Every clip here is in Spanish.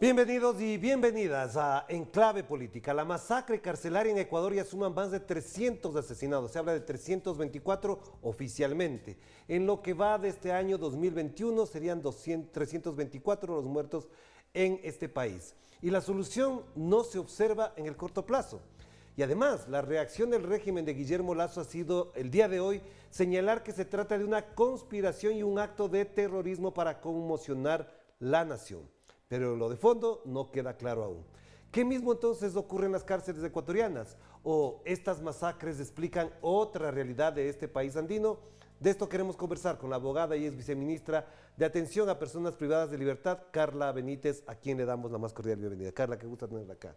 Bienvenidos y bienvenidas a Enclave Política. La masacre carcelaria en Ecuador ya suma más de 300 asesinados. Se habla de 324 oficialmente. En lo que va de este año 2021 serían 324 los muertos en este país. Y la solución no se observa en el corto plazo. Y además, la reacción del régimen de Guillermo Lasso ha sido, el día de hoy, señalar que se trata de una conspiración y un acto de terrorismo para conmocionar la nación. Pero lo de fondo no queda claro aún. ¿Qué mismo entonces ocurre en las cárceles ecuatorianas? ¿O estas masacres explican otra realidad de este país andino? De esto queremos conversar con la abogada y ex viceministra de Atención a Personas Privadas de Libertad, Carla Benítez, a quien le damos la más cordial bienvenida. Carla, qué gusto tenerla acá.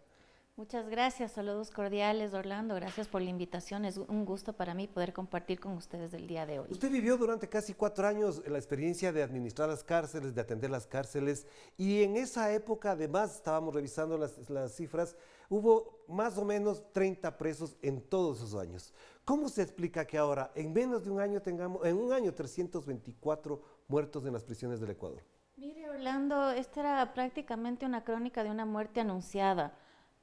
Muchas gracias, saludos cordiales, Orlando, gracias por la invitación, es un gusto para mí poder compartir con ustedes el día de hoy. Usted vivió durante casi 4 años la experiencia de administrar las cárceles, de atender las cárceles, y en esa época, además, estábamos revisando las cifras, hubo más o menos 30 presos en todos esos años. ¿Cómo se explica que ahora, en menos de un año, tengamos, en un año, 324 muertos en las prisiones del Ecuador? Mire, Orlando, esta era prácticamente una crónica de una muerte anunciada,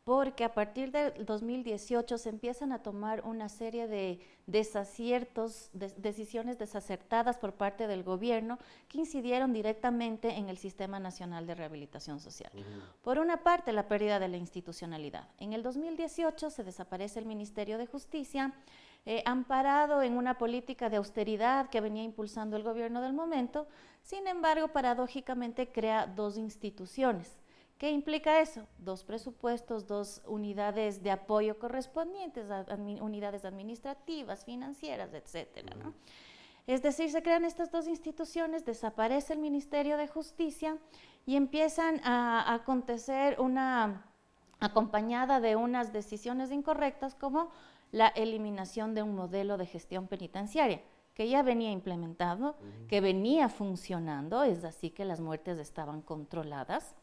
porque a partir del 2018 se empiezan a tomar una serie de desaciertos, decisiones desacertadas por parte del gobierno que incidieron directamente en el Sistema Nacional de Rehabilitación Social. Por una parte, la pérdida de la institucionalidad. En el 2018 se desaparece el Ministerio de Justicia, amparado en una política de austeridad que venía impulsando el gobierno del momento. Sin embargo, paradójicamente crea dos instituciones. ¿Qué implica eso? 2 presupuestos, 2 unidades de apoyo correspondientes, unidades administrativas, financieras, etcétera, ¿no? Es decir, se crean estas 2 instituciones, desaparece el Ministerio de Justicia y empiezan a acontecer acompañada de unas decisiones incorrectas como la eliminación de un modelo de gestión penitenciaria que ya venía implementado, que venía funcionando, es así que las muertes estaban controladas,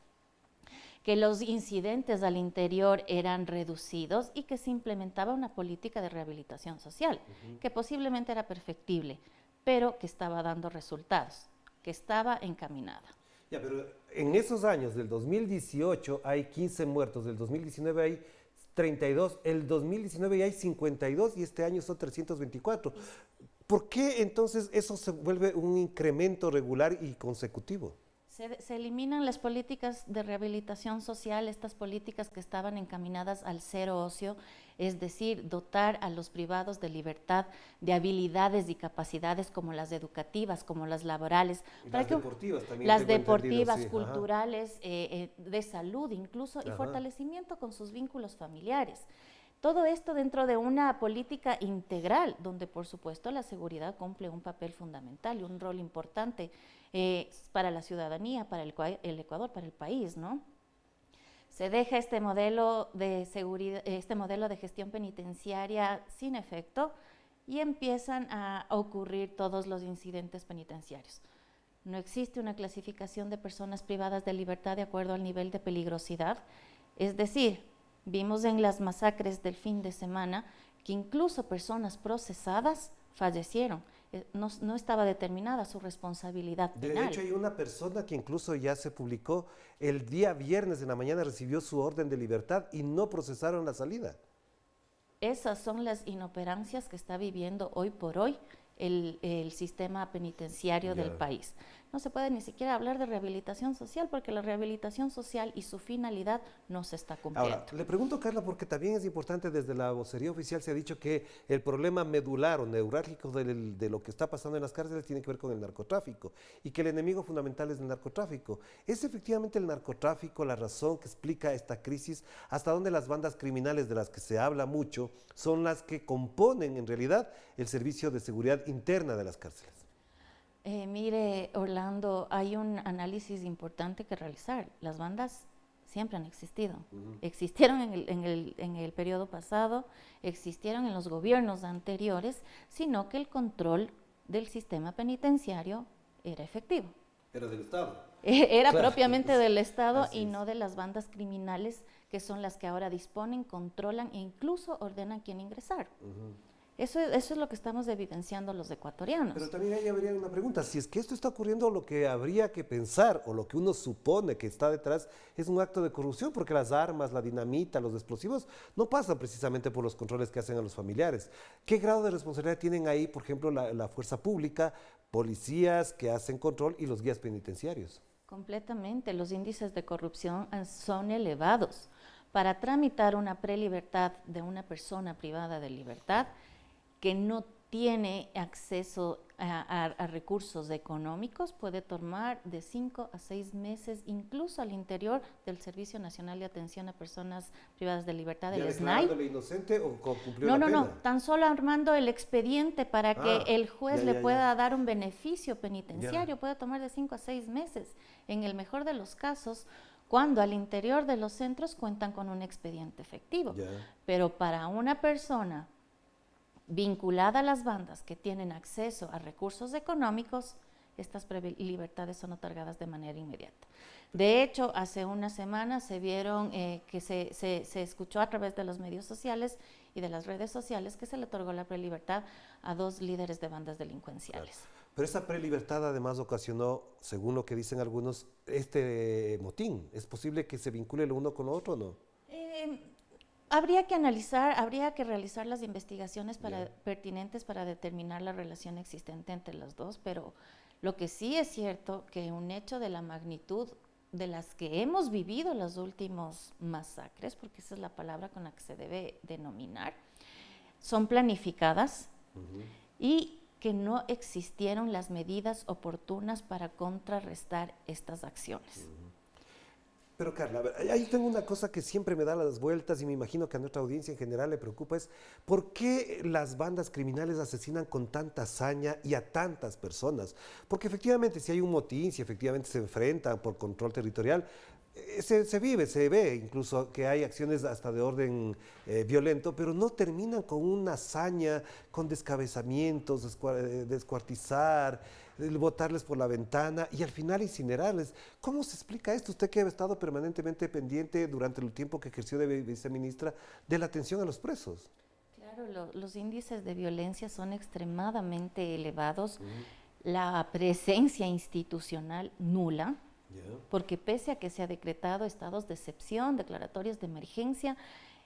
que los incidentes al interior eran reducidos y que se implementaba una política de rehabilitación social, que posiblemente era perfectible, pero que estaba dando resultados, que estaba encaminada. Ya, pero en esos años, del 2018 hay 15 muertos, del 2019 hay 32, el 2019 ya hay 52 y este año son 324. ¿Por qué entonces eso se vuelve un incremento regular y consecutivo? Se eliminan las políticas de rehabilitación social, estas políticas que estaban encaminadas al cero ocio, es decir, dotar a los privados de libertad de habilidades y capacidades como las educativas, como las laborales. Las deportivas también. Las deportivas, sí, culturales, de salud incluso, y fortalecimiento con sus vínculos familiares. Todo esto dentro de una política integral, donde por supuesto la seguridad cumple un papel fundamental y un rol importante para la ciudadanía, para el Ecuador, para el país, ¿no? Se deja este modelo de seguridad, este modelo de gestión penitenciaria sin efecto y empiezan a ocurrir todos los incidentes penitenciarios. No existe una clasificación de personas privadas de libertad de acuerdo al nivel de peligrosidad, es decir, vimos en las masacres del fin de semana que incluso personas procesadas fallecieron. No estaba determinada su responsabilidad penal. De hecho, hay una persona que incluso ya se publicó, el día viernes en la mañana recibió su orden de libertad y no procesaron la salida. Esas son las inoperancias que está viviendo hoy por hoy el sistema penitenciario del país. No se puede ni siquiera hablar de rehabilitación social porque la rehabilitación social y su finalidad no se está cumpliendo. Ahora, le pregunto, Carla, porque también es importante, desde la vocería oficial se ha dicho que el problema medular o neurálgico de lo que está pasando en las cárceles tiene que ver con el narcotráfico y que el enemigo fundamental es el narcotráfico. ¿Es efectivamente el narcotráfico la razón que explica esta crisis? ¿Hasta dónde las bandas criminales de las que se habla mucho son las que componen en realidad el servicio de seguridad interna de las cárceles? Mire, Orlando, hay un análisis importante que realizar. Las bandas siempre han existido. Existieron en el periodo pasado, existieron en los gobiernos anteriores, sino que el control del sistema penitenciario era efectivo. Era del Estado. Era claro, propiamente del Estado y no de las bandas criminales que son las que ahora disponen, controlan e incluso ordenan quién ingresar. Eso es lo que estamos evidenciando los ecuatorianos. Pero también ahí habría una pregunta, si es que esto está ocurriendo, lo que habría que pensar o lo que uno supone que está detrás es un acto de corrupción, porque las armas, la dinamita, los explosivos no pasan precisamente por los controles que hacen a los familiares. ¿Qué grado de responsabilidad tienen ahí, por ejemplo, la fuerza pública, policías que hacen control y los guías penitenciarios? Completamente, los índices de corrupción son elevados. Para tramitar una prelibertad de una persona privada de libertad que no tiene acceso a recursos económicos, puede tomar de 5 a 6 meses, incluso al interior del Servicio Nacional de Atención a Personas Privadas de Libertad, ¿Ya el SNAI. declarándole inocente o cumplió No, la pena? no, tan solo armando el expediente para que el juez le pueda dar un beneficio penitenciario, puede tomar de 5 a 6 meses. En el mejor de los casos, cuando al interior de los centros cuentan con un expediente efectivo. Pero para una persona vinculada a las bandas que tienen acceso a recursos económicos, estas libertades son otorgadas de manera inmediata. De hecho, hace una semana se vieron que se escuchó a través de los medios sociales y de las redes sociales que se le otorgó la prelibertad a 2 líderes de bandas delincuenciales. Claro. Pero esa prelibertad además ocasionó, según lo que dicen algunos, este motín. ¿Es posible que se vincule lo uno con lo otro o no? Habría que analizar, habría que realizar las investigaciones pertinentes para determinar la relación existente entre los dos, pero lo que sí es cierto que un hecho de la magnitud de las que hemos vivido los últimos masacres, porque esa es la palabra con la que se debe denominar, son planificadas y que no existieron las medidas oportunas para contrarrestar estas acciones. Pero Carla, a ver, ahí tengo una cosa que siempre me da las vueltas y me imagino que a nuestra audiencia en general le preocupa, es ¿por qué las bandas criminales asesinan con tanta hazaña y a tantas personas? Porque efectivamente si hay un motín, si efectivamente se enfrentan por control territorial, se vive, se ve incluso que hay acciones hasta de orden violento, pero no terminan con una hazaña, con descabezamientos, descuartizar, botarles por la ventana y al final incinerarles. ¿Cómo se explica esto? Usted que ha estado permanentemente pendiente durante el tiempo que ejerció de viceministra de la atención a los presos. Claro, los índices de violencia son extremadamente elevados, la presencia institucional nula, porque pese a que se ha decretado estados de excepción, declaratorias de emergencia,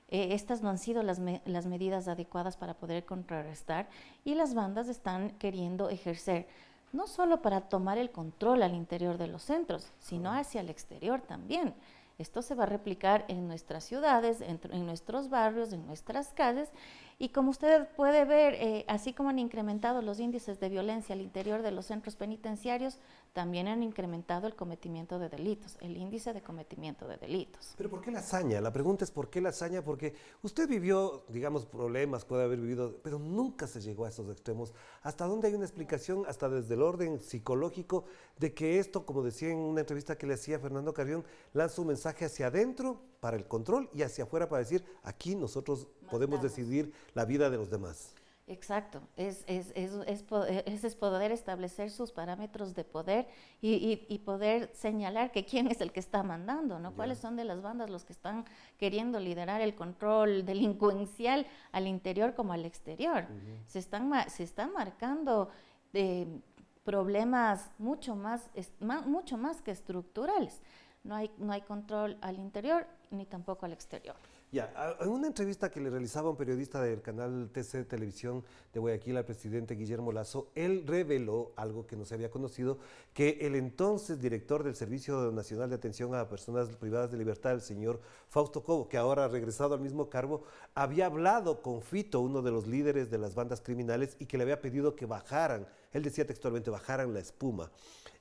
estas no han sido las medidas adecuadas para poder contrarrestar y las bandas están queriendo ejercer no solo para tomar el control al interior de los centros, sino hacia el exterior también. Esto se va a replicar en nuestras ciudades, en nuestros barrios, en nuestras calles, y como usted puede ver, así como han incrementado los índices de violencia al interior de los centros penitenciarios, también han incrementado el cometimiento de delitos, el índice de cometimiento de delitos. ¿Pero por qué la hazaña? La pregunta es ¿por qué la hazaña? Porque usted vivió, digamos, problemas, puede haber vivido, pero nunca se llegó a esos extremos. ¿Hasta dónde hay una explicación, hasta desde el orden psicológico, de que esto, como decía en una entrevista que le hacía Fernando Carrión, lanza un mensaje hacia adentro para el control y hacia afuera para decir, aquí nosotros podemos decidir la vida de los demás? Exacto, es poder establecer sus parámetros de poder y poder señalar que quién es el que está mandando, ¿no? ¿Cuáles son de las bandas los que están queriendo liderar el control delincuencial al interior como al exterior? Se están marcando problemas mucho más que estructurales. No hay control al interior ni tampoco al exterior. Ya, en una entrevista que le realizaba un periodista del canal TC Televisión de Guayaquil al presidente Guillermo Lasso, él reveló algo que no se había conocido, que el entonces director del Servicio Nacional de Atención a Personas Privadas de Libertad, el señor Fausto Cobo, que ahora ha regresado al mismo cargo, había hablado con Fito, uno de los líderes de las bandas criminales, y que le había pedido que bajaran, él decía textualmente, bajaran la espuma.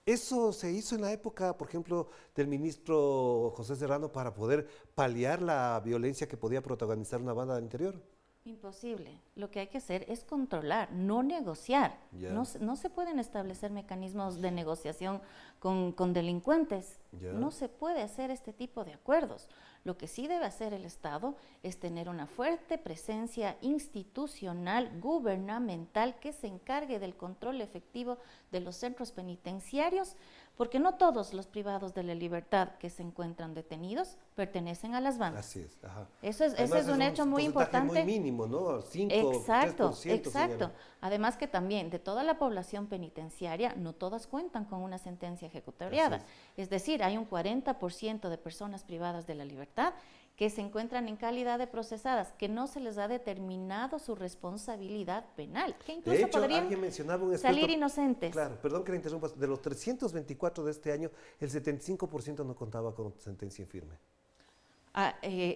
¿Eso se hizo en la época, por ejemplo, del ministro José Serrano para poder paliar la violencia que podía protagonizar una banda del interior? Imposible. Lo que hay que hacer es controlar, no negociar. No se pueden establecer mecanismos de negociación con delincuentes. No se puede hacer este tipo de acuerdos. Lo que sí debe hacer el Estado es tener una fuerte presencia institucional, gubernamental, que se encargue del control efectivo de los centros penitenciarios porque no todos los privados de la libertad que se encuentran detenidos pertenecen a las bandas. Así es, ajá. Ese Además, es un hecho muy importante. muy mínimo, ¿no? 5, Exacto, 3%. exacto. Señala. Además que también de toda la población penitenciaria, no todas cuentan con una sentencia ejecutoriada. Es decir, hay un 40% de personas privadas de la libertad que se encuentran en calidad de procesadas, que no se les ha determinado su responsabilidad penal, que incluso De hecho, podrían alguien mencionaba un experto, salir inocentes. Claro, perdón que le interrumpa, de los 324 de este año, el 75% no contaba con sentencia en firme.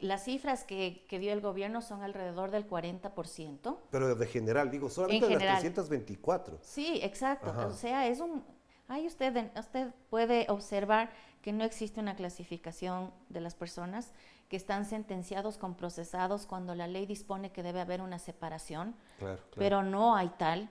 Las cifras que dio el gobierno son alrededor del 40%. Pero de general, digo, solamente En de las general. 324. Sí, exacto. Ajá. O sea, ahí usted puede observar que no existe una clasificación de las personas que están sentenciados con procesados cuando la ley dispone que debe haber una separación, Claro. pero no hay tal.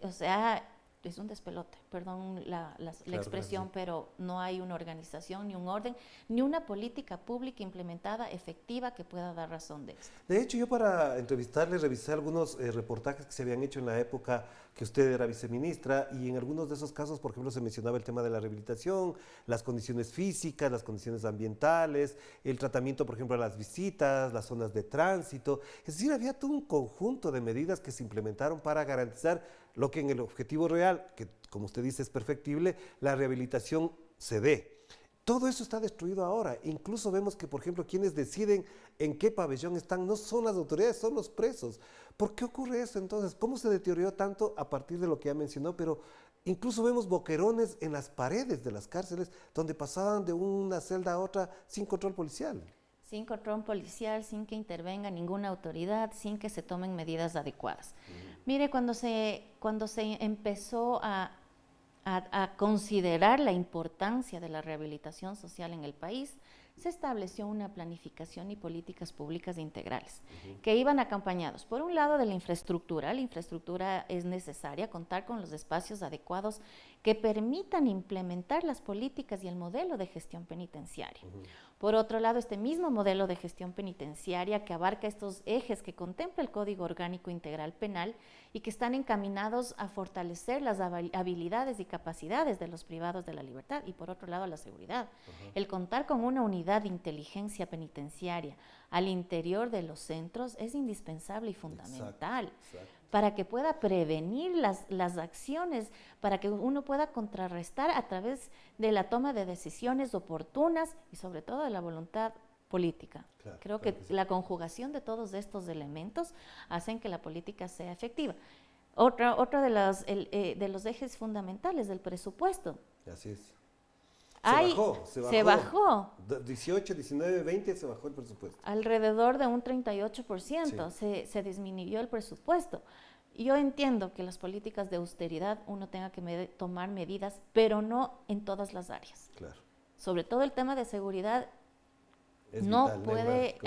O sea, es un despelote, perdón la expresión, sí. pero no hay una organización, ni un orden, ni una política pública implementada efectiva que pueda dar razón de esto. De hecho, yo para entrevistarle revisé algunos reportajes que se habían hecho en la época que usted era viceministra y en algunos de esos casos, por ejemplo, se mencionaba el tema de la rehabilitación, las condiciones físicas, las condiciones ambientales, el tratamiento, por ejemplo, a las visitas, las zonas de tránsito. Es decir, había todo un conjunto de medidas que se implementaron para garantizar lo que en el objetivo real, que como usted dice es perfectible, la rehabilitación se dé. Todo eso está destruido ahora. Incluso vemos que, por ejemplo, quienes deciden en qué pabellón están no son las autoridades, son los presos. ¿Por qué ocurre eso entonces? ¿Cómo se deterioró tanto a partir de lo que ya mencionó? Pero incluso vemos boquerones en las paredes de las cárceles donde pasaban de una celda a otra sin control policial. Sin control policial, sin que intervenga ninguna autoridad, sin que se tomen medidas adecuadas. Mire, cuando se empezó a considerar la importancia de la rehabilitación social en el país, se estableció una planificación y políticas públicas integrales que iban acompañados, por un lado, de la infraestructura. La infraestructura es necesaria, contar con los espacios adecuados que permitan implementar las políticas y el modelo de gestión penitenciaria. Por otro lado, este mismo modelo de gestión penitenciaria que abarca estos ejes que contempla el Código Orgánico Integral Penal y que están encaminados a fortalecer las habilidades y capacidades de los privados de la libertad y, por otro lado, la seguridad. El contar con una unidad de inteligencia penitenciaria al interior de los centros es indispensable y fundamental. Exacto. Para que pueda prevenir las acciones, para que uno pueda contrarrestar a través de la toma de decisiones oportunas y sobre todo de la voluntad política. Creo que sí. La conjugación de todos estos elementos hacen que la política sea efectiva. Otro de los ejes fundamentales del presupuesto. Así es. Se bajó. 18, 19, 20 se bajó el presupuesto. Alrededor de un 38% se disminuyó el presupuesto. Yo entiendo que las políticas de austeridad uno tenga que tomar medidas, pero no en todas las áreas. Claro. Sobre todo el tema de seguridad es no vital, puede,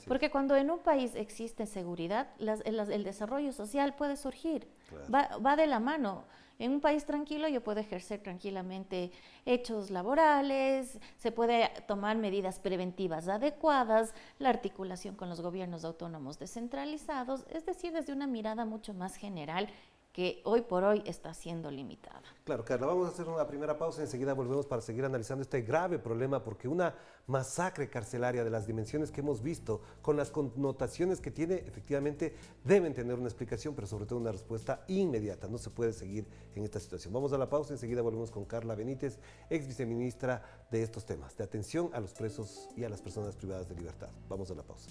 porque cuando en un país existe seguridad, el desarrollo social puede surgir, claro. va de la mano. En un país tranquilo yo puedo ejercer tranquilamente hechos laborales, se puede tomar medidas preventivas adecuadas, la articulación con los gobiernos autónomos descentralizados, es decir, desde una mirada mucho más general que hoy por hoy está siendo limitada. Claro, Carla, vamos a hacer una primera pausa y enseguida volvemos para seguir analizando este grave problema, porque una masacre carcelaria de las dimensiones que hemos visto, con las connotaciones que tiene, efectivamente deben tener una explicación, pero sobre todo una respuesta inmediata. No se puede seguir en esta situación. Vamos a la pausa y enseguida volvemos con Carla Benítez, ex viceministra de estos temas, de atención a los presos y a las personas privadas de libertad. Vamos a la pausa.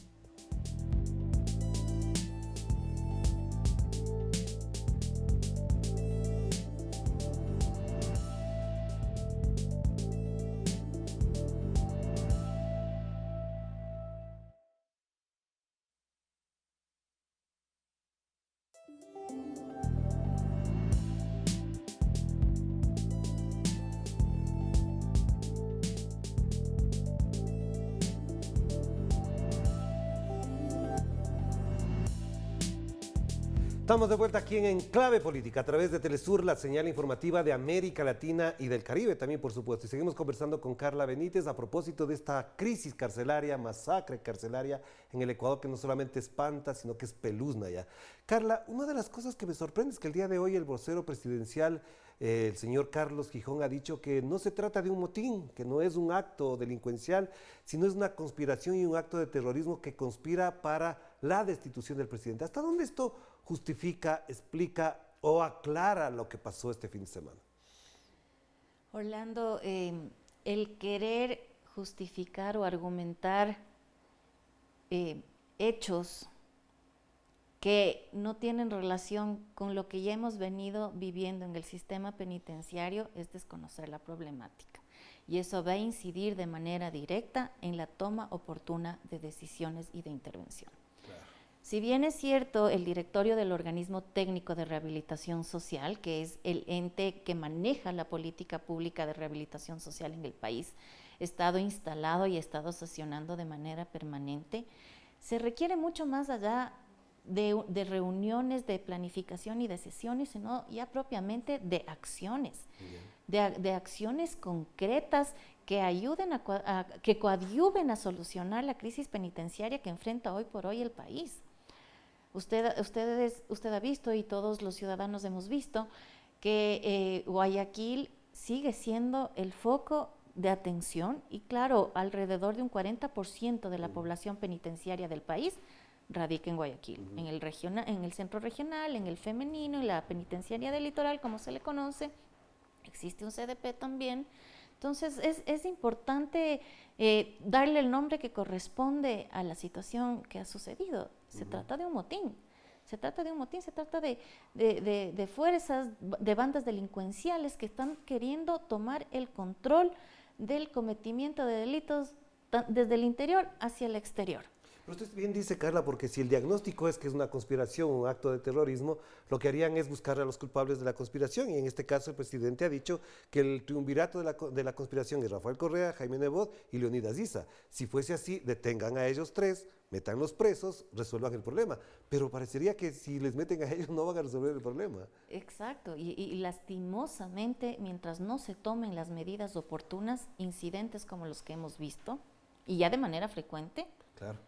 Estamos de vuelta aquí en Enclave Política a través de Telesur, la señal informativa de América Latina y del Caribe también, por supuesto. Y seguimos conversando con Carla Benítez a propósito de esta crisis carcelaria, masacre carcelaria en el Ecuador, que no solamente espanta, sino que espeluzna ya. Carla, una de las cosas que me sorprende es que el día de hoy el vocero presidencial El señor Carlos Gijón ha dicho que no se trata de un motín, que no es un acto delincuencial, sino es una conspiración y un acto de terrorismo que conspira para la destitución del presidente. ¿Hasta dónde esto justifica, explica o aclara lo que pasó este fin de semana? Orlando, el querer justificar o argumentar hechos que no tienen relación con lo que ya hemos venido viviendo en el sistema penitenciario es desconocer la problemática. Y eso va a incidir de manera directa en la toma oportuna de decisiones y de intervención. Claro. Si bien es cierto, el directorio del Organismo Técnico de Rehabilitación Social, que es el ente que maneja la política pública de rehabilitación social en el país, ha estado instalado y ha estado sesionando de manera permanente, se requiere mucho más allá de reuniones, de planificación y de sesiones, sino ya propiamente de acciones, de acciones concretas que ayuden que coadyuven a solucionar la crisis penitenciaria que enfrenta hoy por hoy el país. Usted ha visto y todos los ciudadanos hemos visto que Guayaquil sigue siendo el foco de atención y claro, alrededor de un 40% de la población penitenciaria del país radica en Guayaquil, en el centro regional, en el femenino, en la penitenciaria del litoral, como se le conoce, existe un CDP también. Entonces es importante darle el nombre que corresponde a la situación que ha sucedido. Se trata de un motín. Se trata de fuerzas, de bandas delincuenciales que están queriendo tomar el control del cometimiento de delitos desde el interior hacia el exterior. Pero usted bien dice, Carla, porque si el diagnóstico es que es una conspiración, un acto de terrorismo, lo que harían es buscar a los culpables de la conspiración, y en este caso el presidente ha dicho que el triunvirato de la conspiración es Rafael Correa, Jaime Nebot y Leonidas Issa. Si fuese así, detengan a ellos tres, metan los presos, resuelvan el problema. Pero parecería que si les meten a ellos no van a resolver el problema. Exacto, y lastimosamente, mientras no se tomen las medidas oportunas, incidentes como los que hemos visto, y ya de manera frecuente, claro,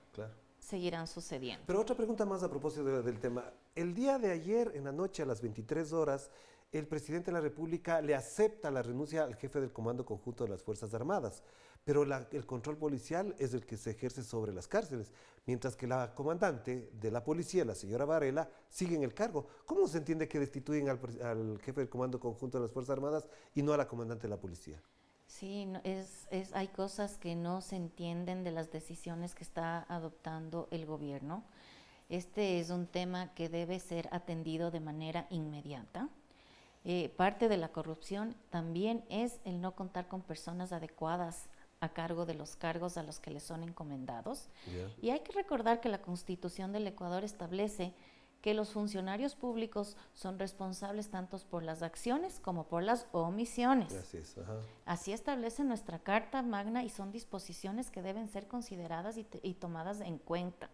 seguirán sucediendo. Pero otra pregunta más a propósito del tema. El día de ayer, en la noche, a las 23 horas, el presidente de la República le acepta la renuncia al jefe del Comando Conjunto de las Fuerzas Armadas, pero el control policial es el que se ejerce sobre las cárceles, mientras que la comandante de la policía, la señora Varela, sigue en el cargo. ¿Cómo se entiende que destituyen al jefe del Comando Conjunto de las Fuerzas Armadas y no a la comandante de la policía? Sí, hay cosas que no se entienden de las decisiones que está adoptando el gobierno. Este es un tema que debe ser atendido de manera inmediata. Parte de la corrupción también es el no contar con personas adecuadas a cargo de los cargos a los que les son encomendados. Y hay que recordar que la Constitución del Ecuador establece que los funcionarios públicos son responsables tanto por las acciones como por las omisiones. Así establece nuestra Carta Magna y son disposiciones que deben ser consideradas y tomadas en cuenta.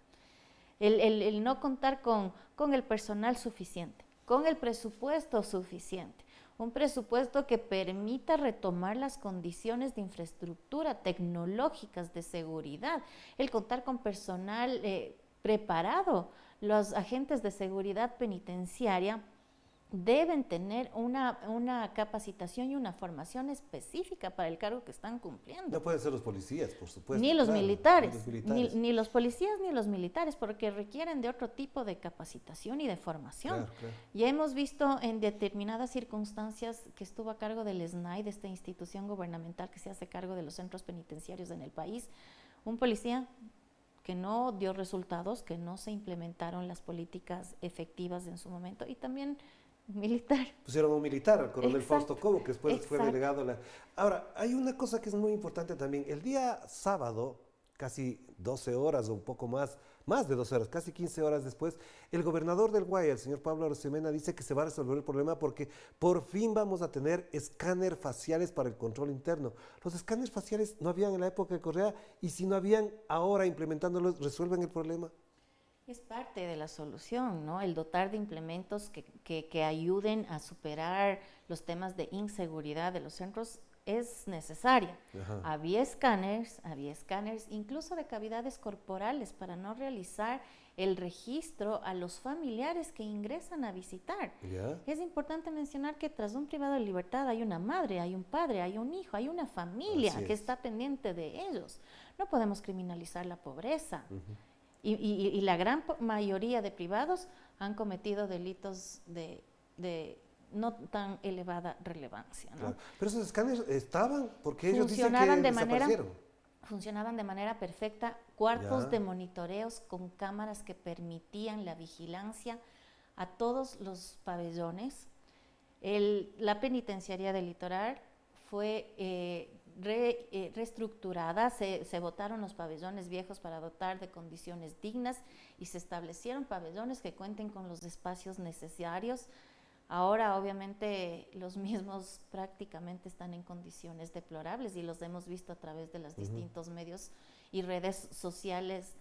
El no contar con el personal suficiente, con el presupuesto suficiente, un presupuesto que permita retomar las condiciones de infraestructura tecnológicas de seguridad, el contar con personal preparado. Los agentes de seguridad penitenciaria deben tener una capacitación y una formación específica para el cargo que están cumpliendo. No pueden ser los policías, por supuesto. Ni los militares, ni los policías ni los militares, porque requieren de otro tipo de capacitación y de formación. Ya hemos visto en determinadas circunstancias que estuvo a cargo del SNAI, de esta institución gubernamental que se hace cargo de los centros penitenciarios en el país, un policía que no dio resultados, que no se implementaron las políticas efectivas en su momento, y también militar. Pusieron a un militar, al coronel Fausto Cobo, que después fue delegado. Ahora, hay una cosa que es muy importante también. El día sábado, casi 12 horas o un poco más de 12 horas, casi 15 horas después, el gobernador del Guaya, el señor Pablo Arosemena, dice que se va a resolver el problema porque por fin vamos a tener escáner faciales para el control interno. Los escáneres faciales no habían en la época de Correa, y si no habían ahora implementándolos, ¿resuelven el problema? Es parte de la solución, ¿no? El dotar de implementos que ayuden a superar los temas de inseguridad de los centros es necesaria. Ajá. Había escáneres incluso de cavidades corporales para no realizar el registro a los familiares que ingresan a visitar. ¿Ya? Es importante mencionar que tras un privado de libertad hay una madre, hay un padre, hay un hijo, hay una familia Así que es. está pendiente de ellos. No podemos criminalizar la pobreza. Y la gran mayoría de privados han cometido delitos de no tan elevada relevancia, ¿no? Claro. Pero esos escáneres estaban porque ellos dicen que Funcionaban de manera perfecta, cuartos Ya. de monitoreos con cámaras que permitían la vigilancia a todos los pabellones. La penitenciaría del Litoral fue reestructurada, se botaron los pabellones viejos para dotar de condiciones dignas y se establecieron pabellones que cuenten con los espacios necesarios. Ahora, obviamente, los mismos prácticamente están en condiciones deplorables y los hemos visto a través de los distintos medios y redes sociales,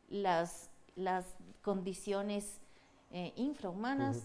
las condiciones infrahumanas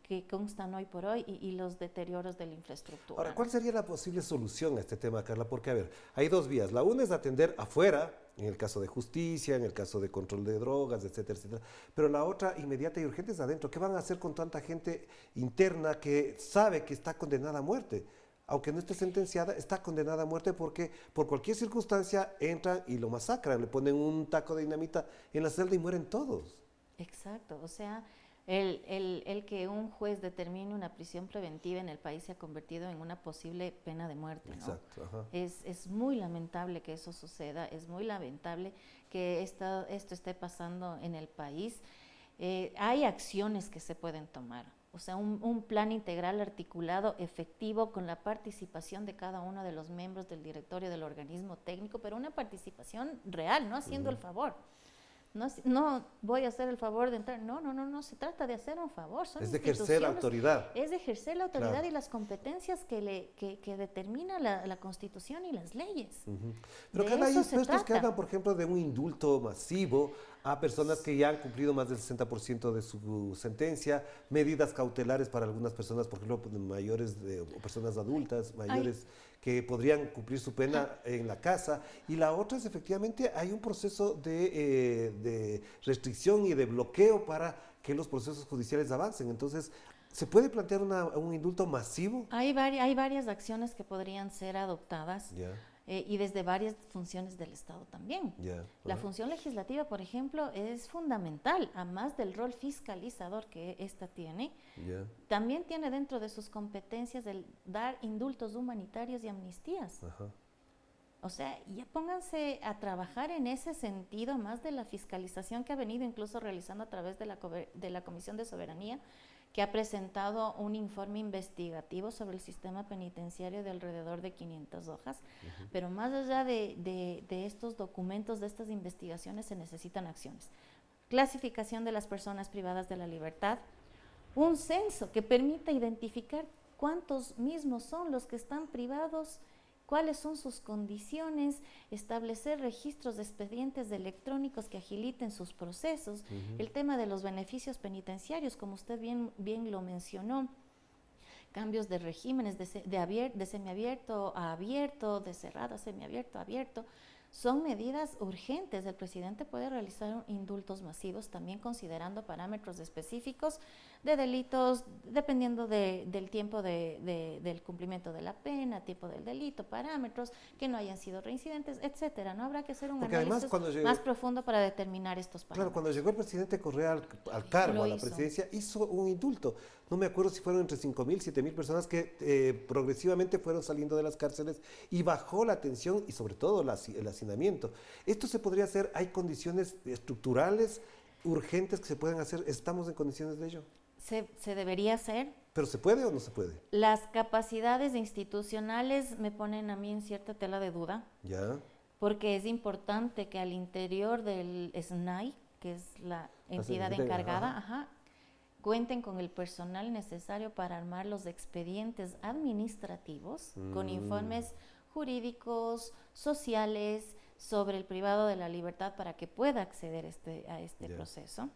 que constan hoy por hoy y los deterioros de la infraestructura. Ahora, ¿cuál sería la posible solución a este tema, Carla? Porque, a ver, hay dos vías. La una es atender afuera, en el caso de justicia, en el caso de control de drogas, etcétera, etcétera. Pero la otra inmediata y urgente es adentro. ¿Qué van a hacer con tanta gente interna que sabe que está condenada a muerte? Aunque no esté sentenciada, está condenada a muerte porque por cualquier circunstancia entran y lo masacran, le ponen un taco de dinamita en la celda y mueren todos. Exacto, o sea, el que un juez determine una prisión preventiva en el país se ha convertido en una posible pena de muerte, ¿no? Exacto, ajá. Es muy lamentable que eso suceda, es muy lamentable que esto esté pasando en el país. Hay acciones que se pueden tomar, o sea, un plan integral articulado, efectivo, con la participación de cada uno de los miembros del directorio del organismo técnico, pero una participación real, no haciendo el favor. No voy a hacer el favor de entrar. No se trata de hacer un favor. Son Es de ejercer la autoridad. Es de ejercer la autoridad Claro. y las competencias que determina la Constitución y las leyes. Pero De Carla, hay eso se expertos que trata. hablan, por ejemplo, de un indulto masivo a personas que ya han cumplido más del 60% de su sentencia, medidas cautelares para algunas personas, por ejemplo, mayores o personas adultas, mayores que podrían cumplir su pena en la casa. Y la otra es, efectivamente, hay un proceso de restricción y de bloqueo para que los procesos judiciales avancen. Entonces, ¿se puede plantear un indulto masivo? Hay varias acciones que podrían ser adoptadas. Ya. Y desde varias funciones del Estado también. Ya, La ajá. función legislativa, por ejemplo, es fundamental, a más del rol fiscalizador que ésta tiene. Ya. También tiene dentro de sus competencias el dar indultos humanitarios y amnistías. Ajá. O sea, ya pónganse a trabajar en ese sentido, más de la fiscalización que ha venido incluso realizando a través de la Comisión de Soberanía, que ha presentado un informe investigativo sobre el sistema penitenciario de alrededor de 500 hojas. Pero más allá de estos documentos, de estas investigaciones, se necesitan acciones. Clasificación de las personas privadas de la libertad, un censo que permita identificar cuántos mismos son los que están privados, cuáles son sus condiciones, establecer registros de expedientes electrónicos que agiliten sus procesos, el tema de los beneficios penitenciarios, como usted bien lo mencionó, cambios de regímenes de semiabierto a abierto, de cerrado a semiabierto a abierto, son medidas urgentes. El presidente puede realizar indultos masivos también considerando parámetros específicos de delitos, dependiendo del tiempo del cumplimiento de la pena, tipo del delito, parámetros que no hayan sido reincidentes, etcétera. No habrá que hacer un Porque análisis además, más profundo para determinar estos parámetros. claro, cuando llegó el presidente Correa al cargo, Lo a la hizo. presidencia, hizo un indulto. No me acuerdo si fueron entre 5.000, 7.000 personas que progresivamente fueron saliendo de las cárceles y bajó la tensión y sobre todo el hacinamiento. Esto se podría hacer, hay condiciones estructurales urgentes que se pueden hacer, ¿estamos en condiciones de ello? Se debería hacer. ¿Pero se puede o no se puede? Las capacidades institucionales me ponen a mí en cierta tela de duda, Ya. porque es importante que al interior del SNAI, que es la entidad encargada, cuenten con el personal necesario para armar los expedientes administrativos con informes jurídicos, sociales, sobre el privado de la libertad para que pueda acceder a este proceso.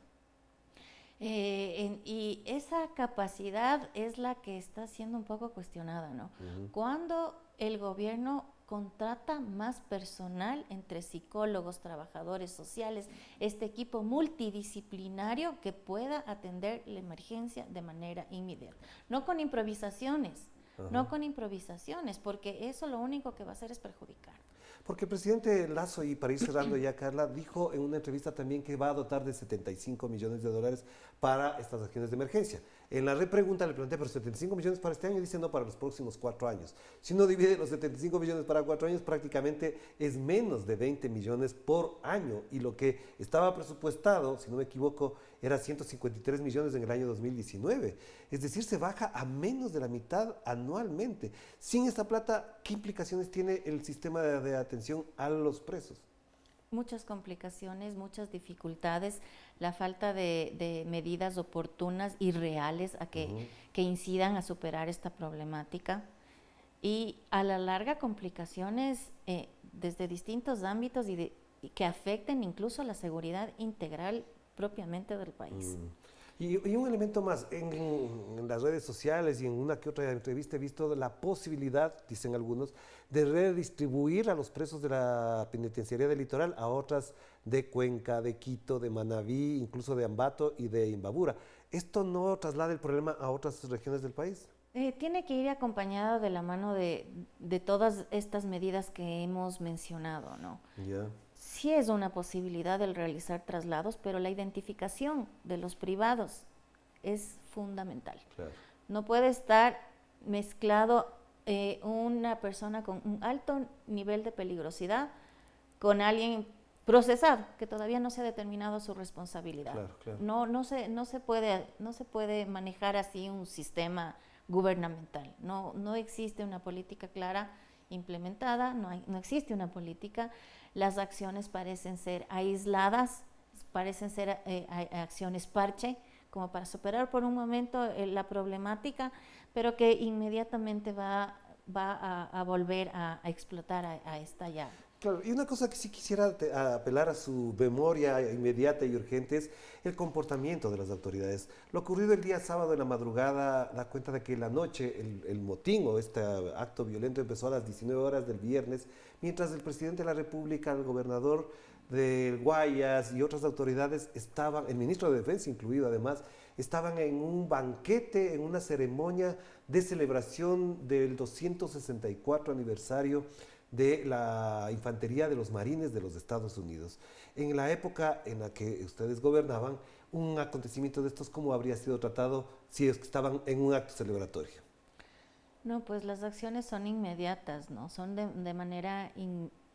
Y esa capacidad es la que está siendo un poco cuestionada, ¿no? Cuando el gobierno contrata más personal entre psicólogos, trabajadores sociales, este equipo multidisciplinario que pueda atender la emergencia de manera inmediata. No con improvisaciones, no con improvisaciones, porque eso lo único que va a hacer es perjudicar. Porque el presidente Lasso, y para ir cerrando ya, Carla, dijo en una entrevista también que va a dotar de 75 millones de dólares para estas acciones de emergencia. En la repregunta le pregunté, ¿pero 75 millones para este año? Y dice, no, para los próximos 4 años. Si uno divide los 75 millones para 4 años, prácticamente es menos de 20 millones por año. Y lo que estaba presupuestado, si no me equivoco, era 153 millones en el año 2019. Es decir, se baja a menos de la mitad anualmente. Sin esta plata, ¿qué implicaciones tiene el sistema de atención a los presos? Muchas complicaciones, muchas dificultades, la falta de medidas oportunas y reales que incidan a superar esta problemática y a la larga complicaciones desde distintos ámbitos y que afecten incluso a la seguridad integral propiamente del país. Y un elemento más, en las redes sociales y en una que otra entrevista he visto la posibilidad, dicen algunos, de redistribuir a los presos de la penitenciaría del litoral a otras de Cuenca, de Quito, de Manabí, incluso de Ambato y de Imbabura. ¿Esto no traslada el problema a otras regiones del país? Tiene que ir acompañado de la mano de todas estas medidas que hemos mencionado, ¿no? Ya. Sí es una posibilidad el realizar traslados, pero la identificación de los privados es fundamental. Claro. No puede estar mezclado una persona con un alto nivel de peligrosidad con alguien procesado, que todavía no se ha determinado su responsabilidad. Claro, claro. No se puede manejar así un sistema gubernamental. No existe una política clara implementada, no existe una política. Las acciones parecen ser aisladas, parecen ser acciones parche, como para superar por un momento la problemática, pero que inmediatamente va a volver a explotar, a estallar. Claro, y una cosa que sí quisiera apelar a su memoria inmediata y urgente es el comportamiento de las autoridades. Lo ocurrido el día sábado en la madrugada da cuenta de que la noche, el motín o este acto violento empezó a las 19 horas del viernes, mientras el presidente de la República, el gobernador del Guayas y otras autoridades estaban, el ministro de Defensa incluido además, estaban en un banquete, en una ceremonia de celebración del 264 aniversario de la Infantería de los Marines de los Estados Unidos. En la época en la que ustedes gobernaban, un acontecimiento de estos, ¿cómo habría sido tratado si es que estaban en un acto celebratorio? No, pues las acciones son inmediatas, ¿no? Son de manera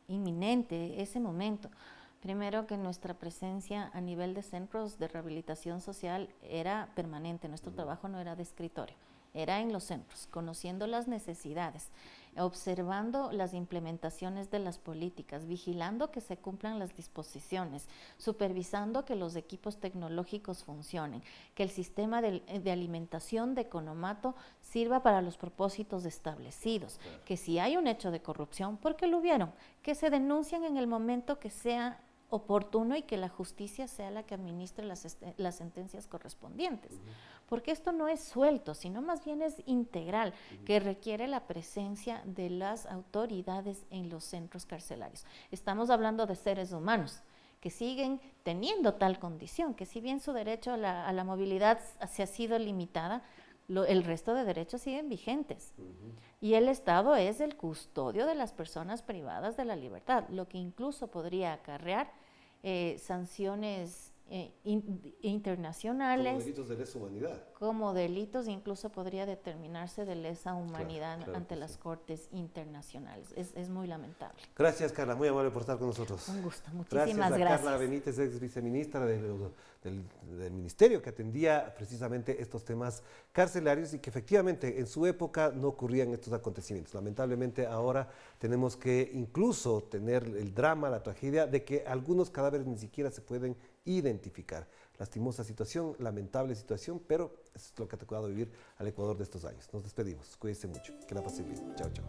inminente ese momento. Primero que nuestra presencia a nivel de centros de rehabilitación social era permanente, nuestro trabajo no era de escritorio, era en los centros, conociendo las necesidades, observando las implementaciones de las políticas, vigilando que se cumplan las disposiciones, supervisando que los equipos tecnológicos funcionen, que el sistema de alimentación de Economato sirva para los propósitos establecidos, que si hay un hecho de corrupción, porque lo hubieron, que se denuncien en el momento que sea oportuno y que la justicia sea la que administre las sentencias correspondientes. Porque esto no es suelto, sino más bien es integral, que requiere la presencia de las autoridades en los centros carcelarios. Estamos hablando de seres humanos que siguen teniendo tal condición, que si bien su derecho a la movilidad se ha sido limitada, el resto de derechos siguen vigentes. Y el Estado es el custodio de las personas privadas de la libertad, lo que incluso podría acarrear sanciones internacionales. Como delitos de lesa humanidad. Como delitos, incluso podría determinarse de lesa humanidad claro ante que las sí. cortes internacionales. Es muy lamentable. Gracias, Carla, muy amable por estar con nosotros. Un gusto, muchísimas Gracias a gracias. Carla Benítez, ex viceministra del ministerio que atendía precisamente estos temas carcelarios y que efectivamente en su época no ocurrían estos acontecimientos. Lamentablemente ahora tenemos que incluso tener el drama, la tragedia de que algunos cadáveres ni siquiera se pueden identificar. Lastimosa situación, lamentable situación, pero es lo que ha tocado vivir al Ecuador de estos años. Nos despedimos, cuídense mucho, que la pasen bien. Chao, chao.